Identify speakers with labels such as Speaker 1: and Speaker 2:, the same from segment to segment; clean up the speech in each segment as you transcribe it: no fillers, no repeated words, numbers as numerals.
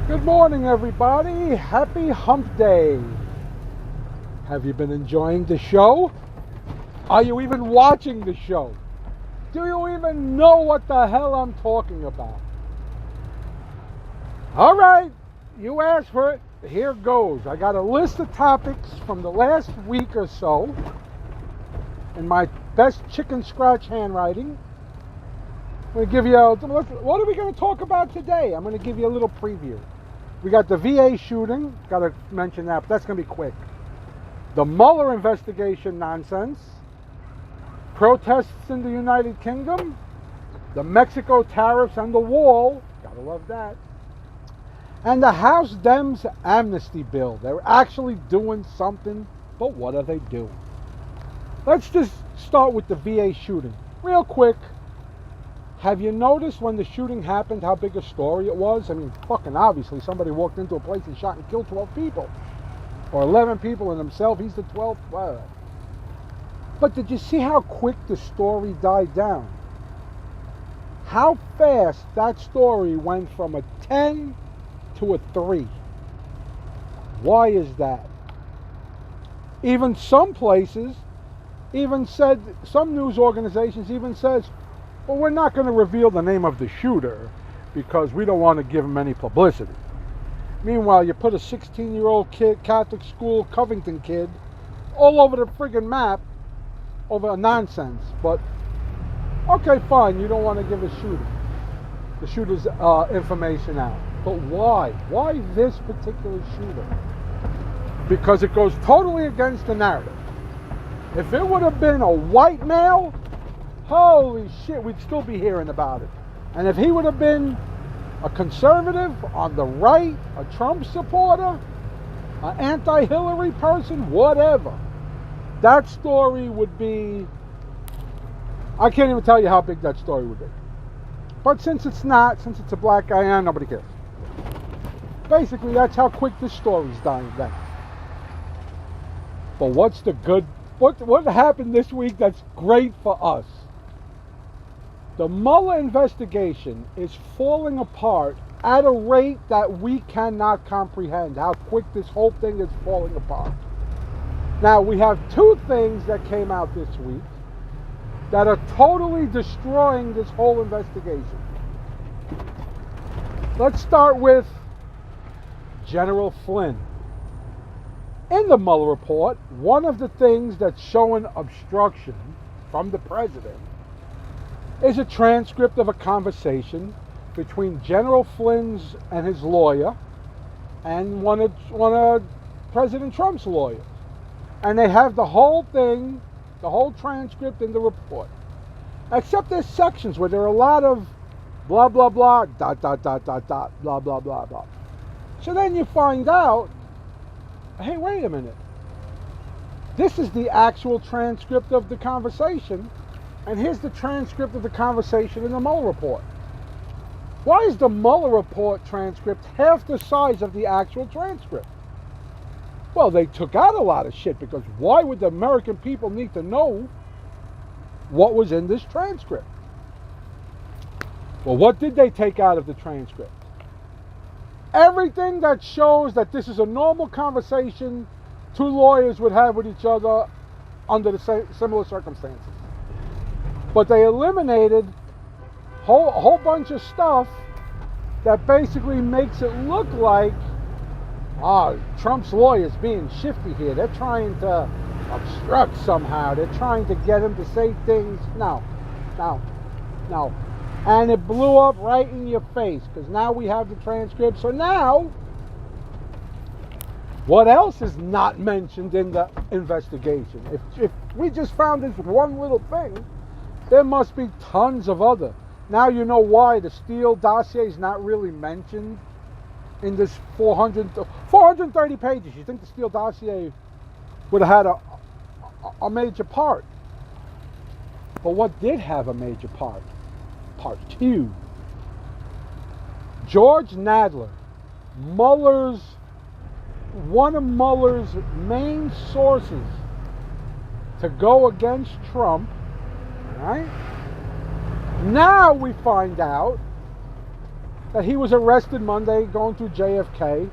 Speaker 1: Good morning, everybody. Happy Hump Day. Have you been enjoying the show? Are you even watching the show? Do you even know what the hell I'm talking about? All right, you asked for it. Here goes. I got a list of topics from the last week or so in my best chicken scratch handwriting. I'm going to give you what are we going to talk about today? I'm going to give you a little preview. We got the VA shooting, got to mention that, but that's going to be quick. The Mueller investigation nonsense, protests in the United Kingdom, the Mexico tariffs and the wall, got to love that, and the House Dems amnesty bill. They're actually doing something, but what are they doing? Let's just start with the VA shooting. Real quick. Have you noticed when the shooting happened how big a story it was? I mean, fucking obviously somebody walked into a place and shot and killed 12 people. Or 11 people and himself, he's the 12th. Well. But did you see how quick the story died down? How fast that story went from a 10 to a 3. Why is that? Even some places even said, some news organizations even says, well, we're not going to reveal the name of the shooter because we don't want to give him any publicity. Meanwhile, you put a 16-year-old kid, Catholic school, Covington kid, all over the friggin' map over nonsense. But, okay, fine, you don't want to give the shooter's information out. But why? Why this particular shooter? Because it goes totally against the narrative. If it would have been a white male, holy shit, we'd still be hearing about it. And if he would have been a conservative on the right, a Trump supporter, an anti-Hillary person, whatever, that story would be, I can't even tell you how big that story would be. But since it's not, since it's a black guy, nobody cares. Basically, that's how quick this story's dying down. But what's the good, what happened this week that's great for us? The Mueller investigation is falling apart at a rate that we cannot comprehend how quick this whole thing is falling apart. Now, we have two things that came out this week that are totally destroying this whole investigation. Let's start with General Flynn. In the Mueller report, one of the things that's showing obstruction from the president is a transcript of a conversation between General Flynn's and his lawyer and one of President Trump's lawyers. And they have the whole thing, the whole transcript in the report. Except there's sections where there are a lot of blah, blah, blah, dot, dot, dot, dot, dot, blah, blah, blah, blah. So then you find out, hey, wait a minute. This is the actual transcript of the conversation. And here's the transcript of the conversation in the Mueller report. Why is the Mueller report transcript half the size of the actual transcript? Well, they took out a lot of shit, because why would the American people need to know what was in this transcript? Well, what did they take out of the transcript? Everything that shows that this is a normal conversation two lawyers would have with each other under the similar circumstances. But they eliminated a whole bunch of stuff that basically makes it look like, Trump's lawyer's being shifty here. They're trying to obstruct somehow. They're trying to get him to say things. No. And it blew up right in your face, because now we have the transcript. So now, what else is not mentioned in the investigation? If we just found this one little thing, there must be tons of other. Now you know why the Steele dossier is not really mentioned in this 430 pages. You think the Steele dossier would have had a major part. But what did have a major part? Part 2. George Nadler, one of Mueller's main sources to go against Trump, right? Now we find out that he was arrested Monday going through JFK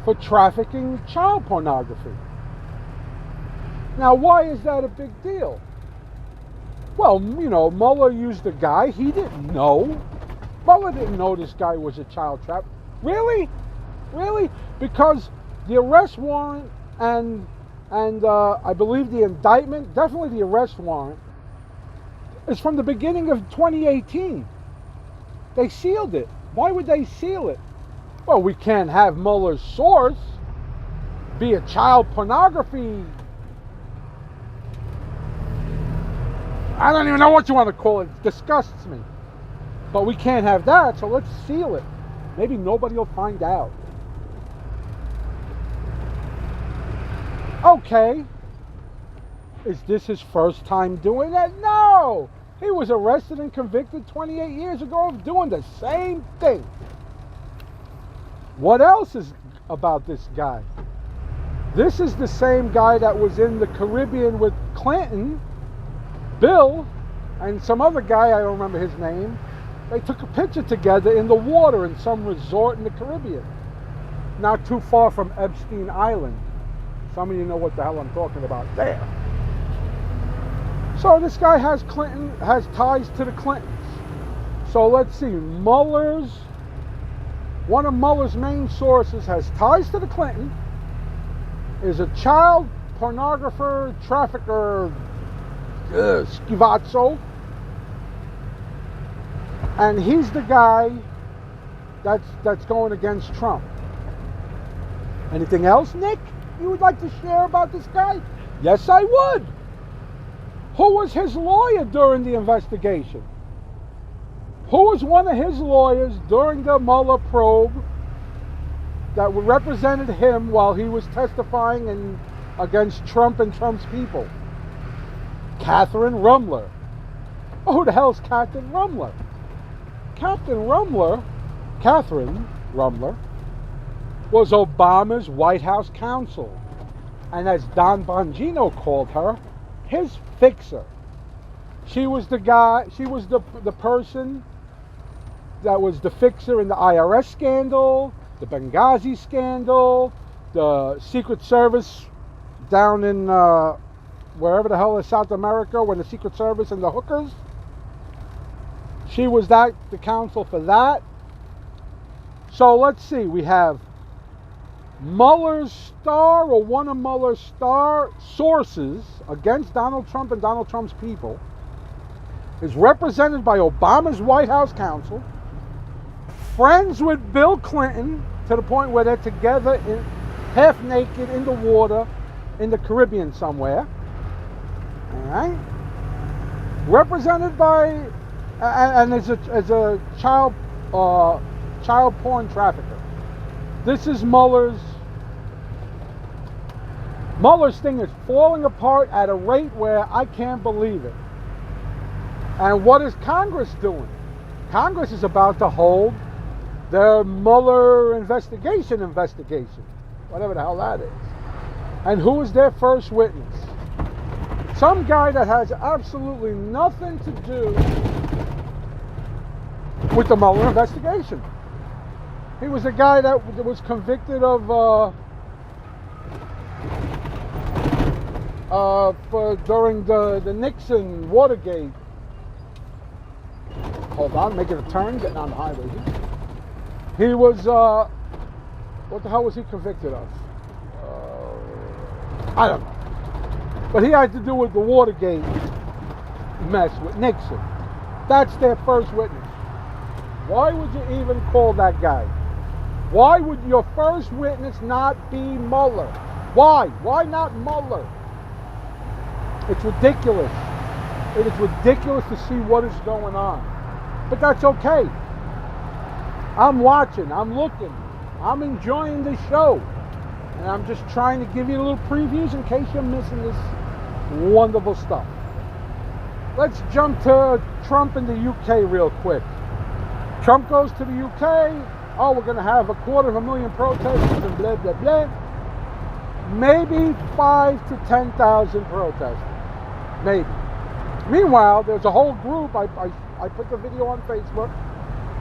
Speaker 1: for trafficking child pornography. Now, why is that a big deal? Well, you know, Mueller used a guy. He didn't know. Mueller didn't know this guy was a child trafficker. Really? Really? Because the arrest warrant and I believe the indictment, definitely the arrest warrant, is from the beginning of 2018. They sealed it. Why would they seal it? Well, we can't have Mueller's source be a child pornography. I don't even know what you want to call it. It disgusts me. But we can't have that, so let's seal it. Maybe nobody will find out. Okay. Is this his first time doing that? No! He was arrested and convicted 28 years ago of doing the same thing. What else is about this guy? This is the same guy that was in the Caribbean with Clinton, Bill, and some other guy, I don't remember his name. They took a picture together in the water in some resort in the Caribbean, not too far from Epstein Island. Some of you know what the hell I'm talking about there. So this guy has ties to the Clintons. So let's see, one of Mueller's main sources has ties to the Clinton, is a child pornographer, trafficker, schivazzo, and he's the guy that's going against Trump. Anything else, Nick, you would like to share about this guy? Yes, I would. Who was his lawyer during the investigation? Who was one of his lawyers during the Mueller probe that represented him while he was testifying against Trump and Trump's people? Catherine Rummler. Oh, who the hell is Catherine Rummler? Catherine Rummler, was Obama's White House counsel, and as Don Bongino called her, his fixer. She was the person that was the fixer in the IRS scandal, the Benghazi scandal, the Secret Service down in wherever the hell is South America, when the Secret Service and the hookers. She was the counsel for that. So let's see, we have Mueller's star, or one of Mueller's star sources against Donald Trump and Donald Trump's people, is represented by Obama's White House counsel, friends with Bill Clinton to the point where they're together half naked in the water in the Caribbean somewhere. All right, represented by and as a child porn trafficker. This is Mueller's thing is falling apart at a rate where I can't believe it. And what is Congress doing? Congress is about to hold their Mueller investigation, whatever the hell that is. And who is their first witness? Some guy that has absolutely nothing to do with the Mueller investigation. He was a guy that was convicted of during the Nixon Watergate. Hold on, making a turn, getting on the highway here. He was what the hell was he convicted of? I don't know. But he had to do with the Watergate mess with Nixon. That's their first witness. Why would you even call that guy? Why would your first witness not be Mueller? Why? Why not Mueller? It's ridiculous. It is ridiculous to see what is going on. But that's okay. I'm watching, I'm looking, I'm enjoying the show. And I'm just trying to give you a little previews in case you're missing this wonderful stuff. Let's jump to Trump in the UK real quick. Trump goes to the UK. Oh, we're going to have 250,000 protesters and blah, blah, blah. Maybe 5,000 to 10,000 protesters. Maybe. Meanwhile, there's a whole group. I put the video on Facebook.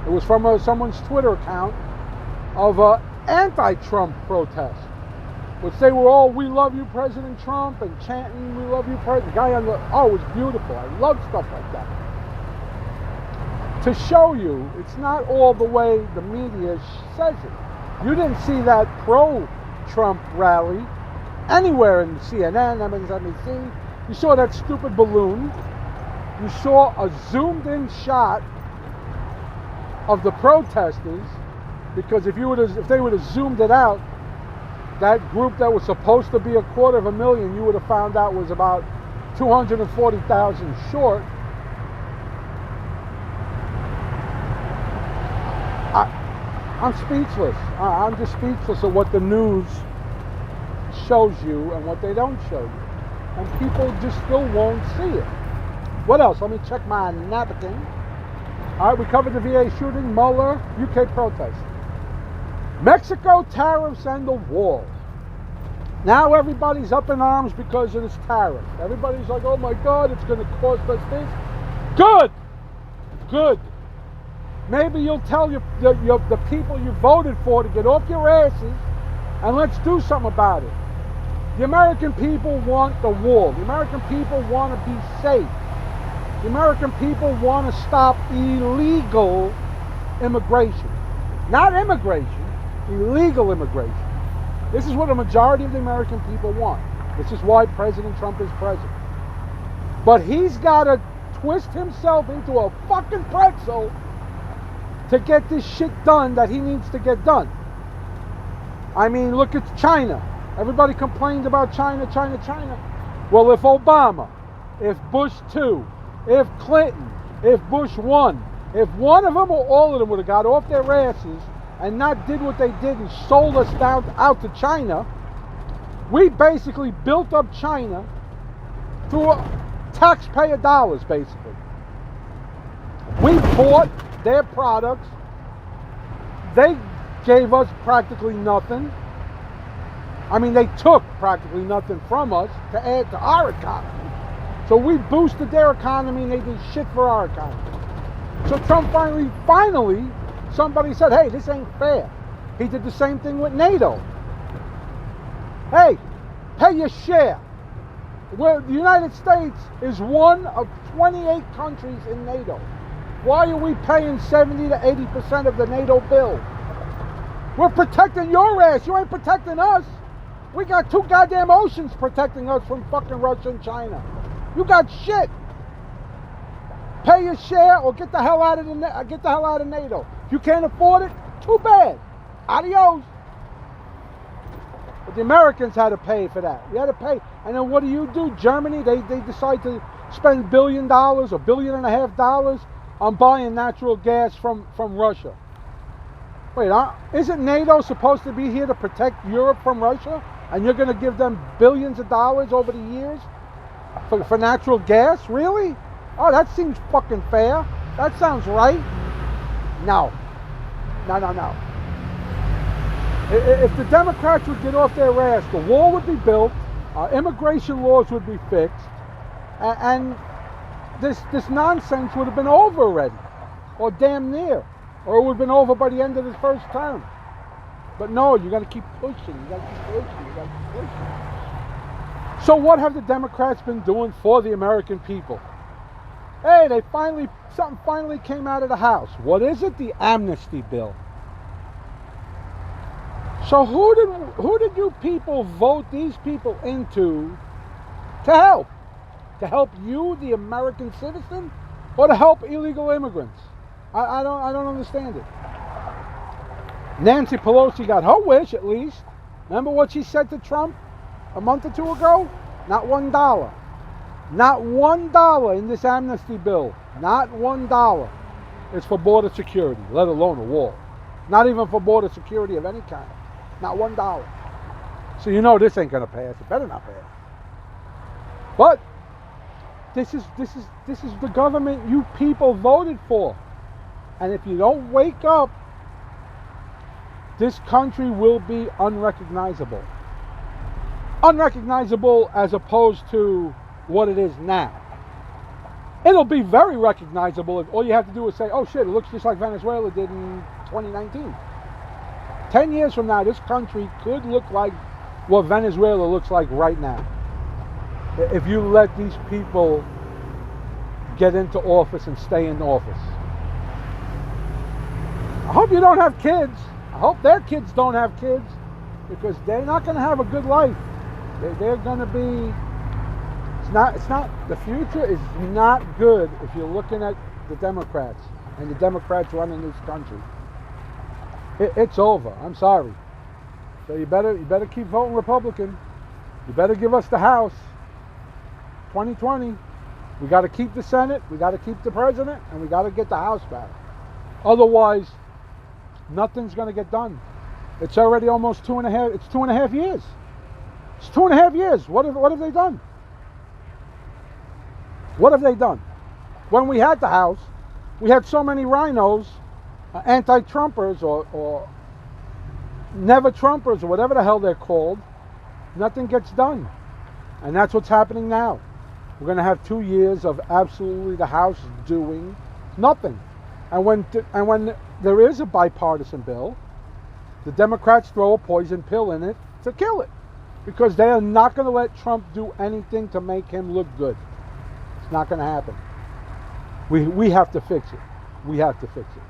Speaker 1: It was from someone's Twitter account of an anti-Trump protest, which they were all, "We love you, President Trump," and chanting, "We love you, President." The guy on the, oh, it was beautiful. I love stuff like that. To show you, it's not all the way the media says it. You didn't see that pro-Trump rally anywhere in CNN, MSNBC. You saw that stupid balloon. You saw a zoomed-in shot of the protesters, because if they would have zoomed it out, that group that was supposed to be 250,000, you would have found out was about 240,000 short. I'm speechless. I'm just speechless at what the news shows you and what they don't show you. And people just still won't see it. What else? Let me check my napkin. All right, we covered the VA shooting, Mueller, UK protest. Mexico tariffs and the wall. Now everybody's up in arms because of this tariff. Everybody's like, oh my God, it's going to cost us this. Good. Good. Maybe you'll tell the people you voted for to get off your asses and let's do something about it. The American people want the wall. The American people want to be safe. The American people want to stop illegal immigration. Not immigration, illegal immigration. This is what a majority of the American people want. This is why President Trump is president. But he's got to twist himself into a fucking pretzel to get this shit done that he needs to get done. I mean, look at China. Everybody complained about China. Well, if Obama, if Bush 2, if Clinton, if Bush 1, if one of them or all of them would have got off their asses and not did what they did and sold us out to China, we basically built up China through taxpayer dollars, basically. We bought their products. They gave us practically nothing. I mean, they took practically nothing from us to add to our economy. So we boosted their economy and they did shit for our economy. So Trump finally, somebody said, hey, this ain't fair. He did the same thing with NATO. Hey, pay your share. Well, the United States is one of 28 countries in NATO. Why are we paying 70 to 80% of the NATO bill? We're protecting your ass. You ain't protecting us. We got 2 goddamn oceans protecting us from fucking Russia and China. You got shit. Pay your share or get the hell out of NATO. If you can't afford it, too bad. Adios. But the Americans had to pay for that. You had to pay. And then what do? Germany, they decide to spend $1 billion or $1.5 billion on buying natural gas from Russia. Wait, isn't NATO supposed to be here to protect Europe from Russia? And you're going to give them billions of dollars over the years for natural gas? Really? Oh, that seems fucking fair. That sounds right. No. If the Democrats would get off their ass, the wall would be built, immigration laws would be fixed, and this nonsense would have been over already, or damn near, or it would have been over by the end of his first term. But no, you got to keep pushing. So what have the Democrats been doing for the American people? Hey, something finally came out of the House. What is it? The amnesty bill. So who did you people vote these people into to help? To help you, the American citizen, or to help illegal immigrants? I don't understand it. Nancy Pelosi got her wish, at least. Remember what she said to Trump a month or 2 ago? Not $1. Not $1 in this amnesty bill. Not $1 is for border security, let alone a wall. Not even for border security of any kind. Not $1. So you know this ain't gonna pass. It better not pass. But this is the government you people voted for. And if you don't wake up, this country will be unrecognizable. Unrecognizable as opposed to what it is now. It'll be very recognizable if all you have to do is say, oh shit, it looks just like Venezuela did in 2019. 10 years from now, this country could look like what Venezuela looks like right now. If you let these people get into office and stay in office. I hope you don't have kids. I hope their kids don't have kids, because they're not going to have a good life. They're going to be, the future is not good if you're looking at the Democrats and the Democrats running this country. It's over. I'm sorry. So you better keep voting Republican. You better give us the House. 2020. We got to keep the Senate. We got to keep the president, and we got to get the House back. Otherwise, nothing's going to get done. It's already almost 2.5. It's 2.5 years. It's 2.5 years. What have they done? What have they done? When we had the House, we had so many rhinos, anti-Trumpers or never-Trumpers or whatever the hell they're called. Nothing gets done. And that's what's happening now. We're going to have 2 years of absolutely the House doing nothing. And when there is a bipartisan bill, the Democrats throw a poison pill in it to kill it, because they are not going to let Trump do anything to make him look good. It's not going to happen. We have to fix it. We have to fix it.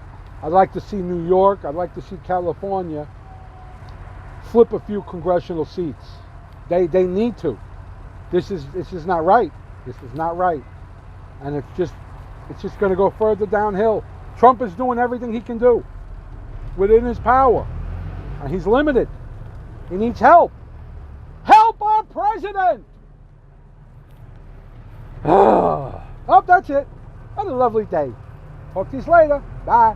Speaker 1: I'd like to see New York, I'd like to see California flip a few congressional seats. They need to. This is not right. This is not right. And it's just going to go further downhill. Trump is doing everything he can do within his power. And he's limited. He needs help. Help our president! Oh, that's it. Have a lovely day. Talk to you later. Bye.